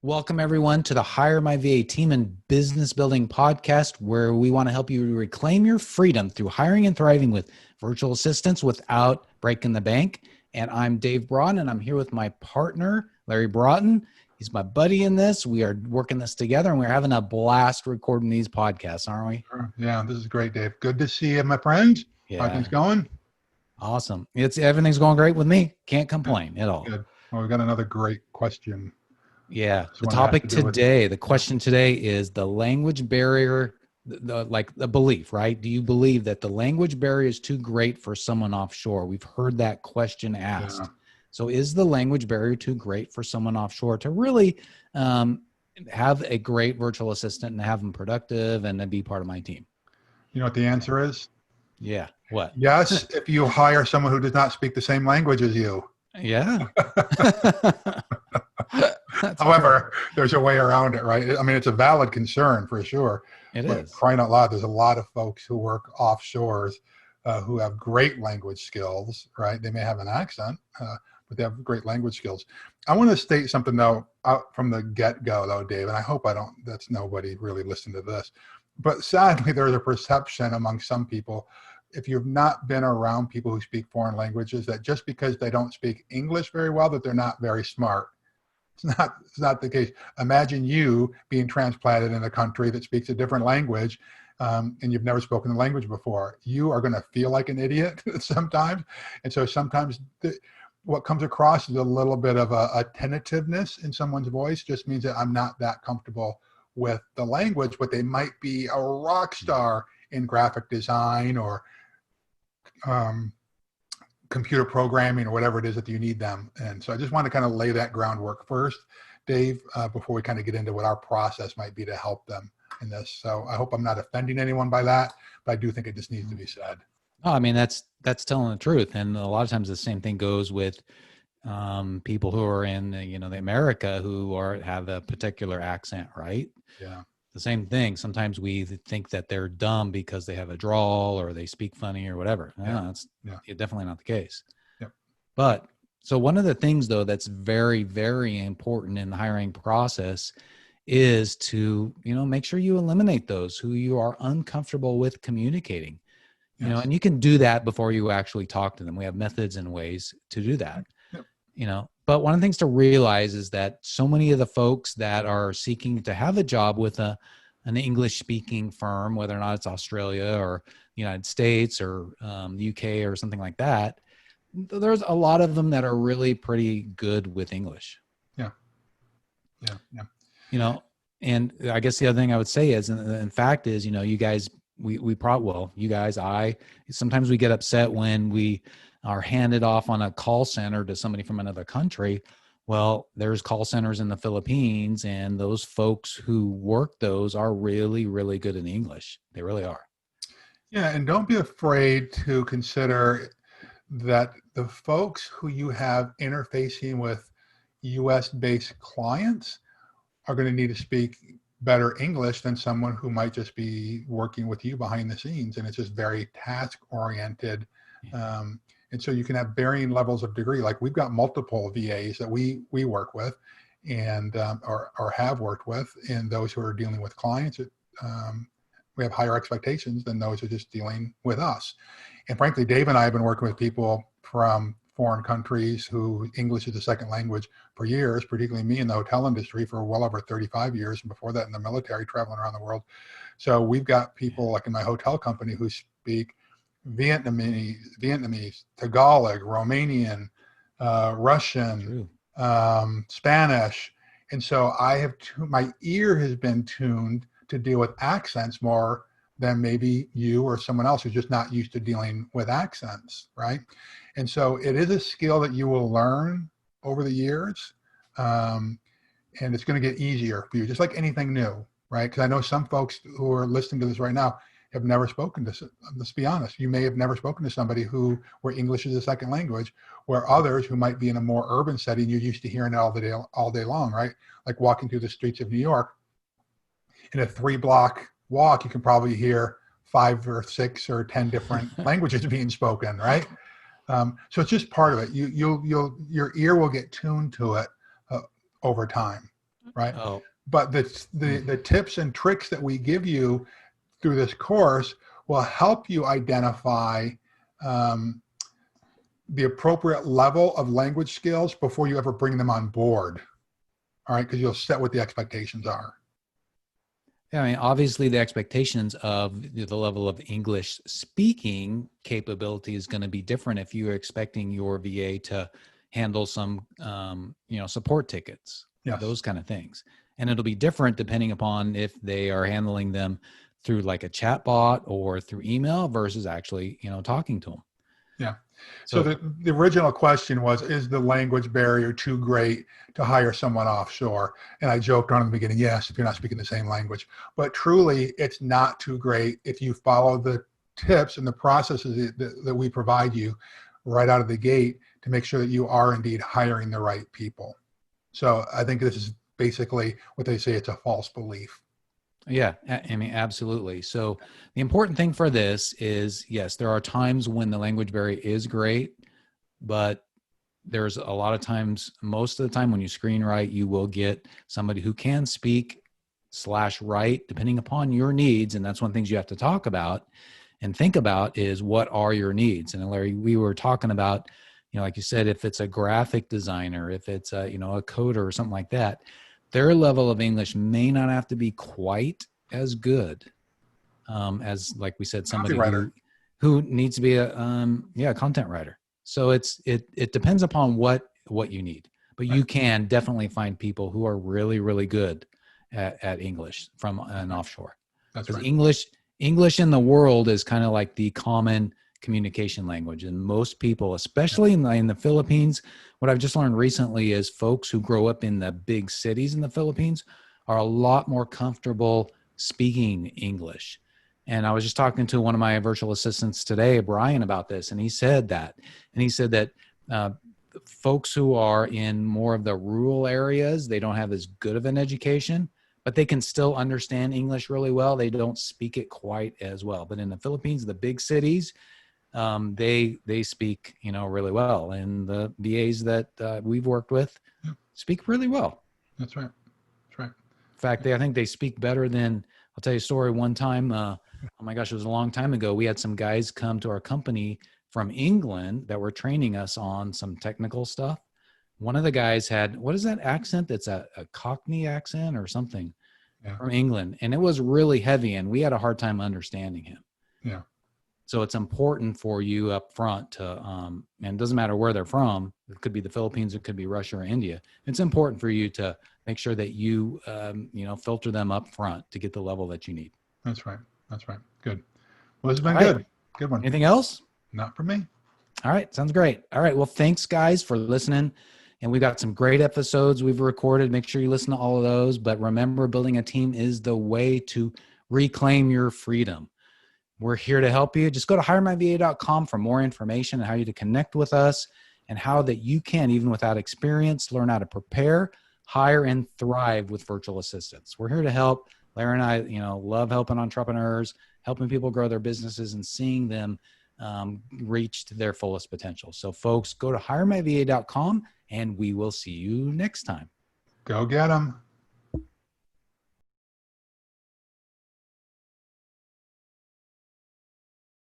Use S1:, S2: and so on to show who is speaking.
S1: Welcome, everyone, to the Hire My VA Team and Business Building Podcast, where we want to help you reclaim your freedom through hiring and thriving with virtual assistants without breaking the bank. And I'm Dave Broughton, and I'm here with my partner, Larry Broughton. He's my buddy in this. We are working this together, and we're having a blast recording these podcasts, aren't we?
S2: Yeah, this is great, Dave. Good to see you, my friend.
S1: Yeah.
S2: How are things going?
S1: Awesome. Everything's going great with me. Can't complain at all.
S2: Good. Well, we've got another great question.
S1: Yeah. The topic today, the question today is the language barrier, the belief, right? Do you believe that the language barrier is too great for someone offshore? We've heard that question asked. Yeah. So is the language barrier too great for someone offshore to really have a great virtual assistant and have them productive and then be part of my team?
S2: You know what the answer is?
S1: Yeah. What?
S2: Yes, if you hire someone who does not speak the same language as you.
S1: Yeah.
S2: However, there's a way around it, right? I mean, it's a valid concern for sure.
S1: It is.
S2: Crying out loud, there's a lot of folks who work offshores who have great language skills, right? They may have an accent, but they have great language skills. I want to state something, though, out from the get-go, though, Dave, and I hope that's nobody really listened to this. But sadly, there's a perception among some people, if you've not been around people who speak foreign languages, that just because they don't speak English very well, that they're not very smart. It's not the case. Imagine you being transplanted in a country that speaks a different language and you've never spoken the language before. You are going to feel like an idiot sometimes. And so sometimes what comes across is a little bit of a tentativeness in someone's voice, just means that I'm not that comfortable with the language, but they might be a rock star in graphic design or computer programming or whatever it is that you need them. And so I just want to kind of lay that groundwork first, Dave, before we kind of get into what our process might be to help them in this. So I hope I'm not offending anyone by that, but I do think it just needs to be said.
S1: Oh, I mean, that's telling the truth. And a lot of times the same thing goes with people who are in, the America who have a particular accent, right?
S2: Yeah.
S1: The same thing. Sometimes we think that they're dumb because they have a drawl or they speak funny or whatever. No, that's definitely not the case.
S2: Yep.
S1: But so one of the things, though, that's very, very important in the hiring process is to, make sure you eliminate those who you are uncomfortable with communicating.
S2: Yes.
S1: And you can do that before you actually talk to them. We have methods and ways to do that.
S2: Yep.
S1: But one of the things to realize is that so many of the folks that are seeking to have a job with an English speaking firm, whether or not it's Australia or the United States or the UK or something like that, there's a lot of them that are really pretty good with English.
S2: Yeah.
S1: And I guess the other thing I would say is, in fact is, you guys, sometimes we get upset when we are handed off on a call center to somebody from another country. Well, there's call centers in the Philippines, and those folks who work those are really, really good in English. They really are.
S2: Yeah, and don't be afraid to consider that the folks who you have interfacing with US-based clients are going to need to speak better English than someone who might just be working with you behind the scenes. And it's just very task-oriented. And so you can have varying levels of degree. Like we've got multiple VAs that we work with and or have worked with, and those who are dealing with clients, we have higher expectations than those who are just dealing with us. And frankly, Dave and I have been working with people from foreign countries who English is a second language for years, particularly me in the hotel industry for well over 35 years, and before that in the military, traveling around the world. So we've got people like in my hotel company who speak Vietnamese, Tagalog, Romanian, Russian, Spanish. And so my ear has been tuned to deal with accents more than maybe you or someone else who's just not used to dealing with accents, right? And so it is a skill that you will learn over the years, and it's going to get easier for you, just like anything new, right? Because I know some folks who are listening to this right now have never spoken to, let's be honest, you may have never spoken to somebody where English is a second language, where others who might be in a more urban setting, you're used to hearing it all day long, right? Like walking through the streets of New York, in a 3-block walk, you can probably hear 5 or 6 or 10 different languages being spoken, right? So it's just part of it. Your ear will get tuned to it over time. right?
S1: Oh,
S2: But the tips and tricks that we give you through this course will help you identify the appropriate level of language skills before you ever bring them on board. All right, because you'll set what the expectations are.
S1: yeah, I mean, obviously the expectations of the level of English speaking capability is going to be different if you're expecting your VA to handle some, support tickets,
S2: Yes.
S1: those kind of things. And it'll be different depending upon if they are handling them through like a chat bot or through email versus actually, talking to them.
S2: Yeah. So the original question was, is the language barrier too great to hire someone offshore? And I joked on in the beginning, yes, if you're not speaking the same language. But truly, it's not too great if you follow the tips and the processes that we provide you right out of the gate to make sure that you are indeed hiring the right people. So I think this is basically what they say, it's a false belief.
S1: Yeah, I mean, absolutely. So the important thing for this is, yes, there are times when the language barrier is great, but there's a lot of times, most of the time when you screen write, you will get somebody who can speak / write, depending upon your needs. And that's one of the things you have to talk about and think about is what are your needs? And Larry, we were talking about, like you said, if it's a graphic designer, if it's a coder or something like that, their level of English may not have to be quite as good as, like we said, somebody who needs to be a content writer. So it depends upon what you need, but you can definitely find people who are really, really good at English from an offshore.
S2: That's
S1: Because
S2: right.
S1: English in the world is kind of like the common communication language. And most people, especially in the Philippines, what I've just learned recently is folks who grow up in the big cities in the Philippines are a lot more comfortable speaking English. And I was just talking to one of my virtual assistants today, Brian, about this. And he said that, folks who are in more of the rural areas, they don't have as good of an education, but they can still understand English really well. They don't speak it quite as well. But in the Philippines, the big cities, they speak, really well. And the VAs that we've worked with speak really well.
S2: That's right. That's right.
S1: In fact, I think they speak better than, I'll tell you a story. One time, oh my gosh, it was a long time ago. We had some guys come to our company from England that were training us on some technical stuff. One of the guys had, what is that accent? That's a Cockney accent or something from England. And it was really heavy and we had a hard time understanding him.
S2: Yeah.
S1: So it's important for you up front to, and it doesn't matter where they're from. It could be the Philippines, it could be Russia or India. It's important for you to make sure that you, filter them up front to get the level that you need.
S2: That's right. That's right. Good. Well, this has been good. Good one.
S1: Anything else?
S2: Not for me.
S1: All right. Sounds great. All right. Well, thanks guys for listening. And we've got some great episodes we've recorded. Make sure you listen to all of those. But remember, building a team is the way to reclaim your freedom. We're here to help you. Just go to HireMyVA.com for more information on how you to connect with us and how that you can, even without experience, learn how to prepare, hire, and thrive with virtual assistants. We're here to help. Larry and I, love helping entrepreneurs, helping people grow their businesses and seeing them reach their fullest potential. So folks, go to HireMyVA.com and we will see you next time.
S2: Go get them.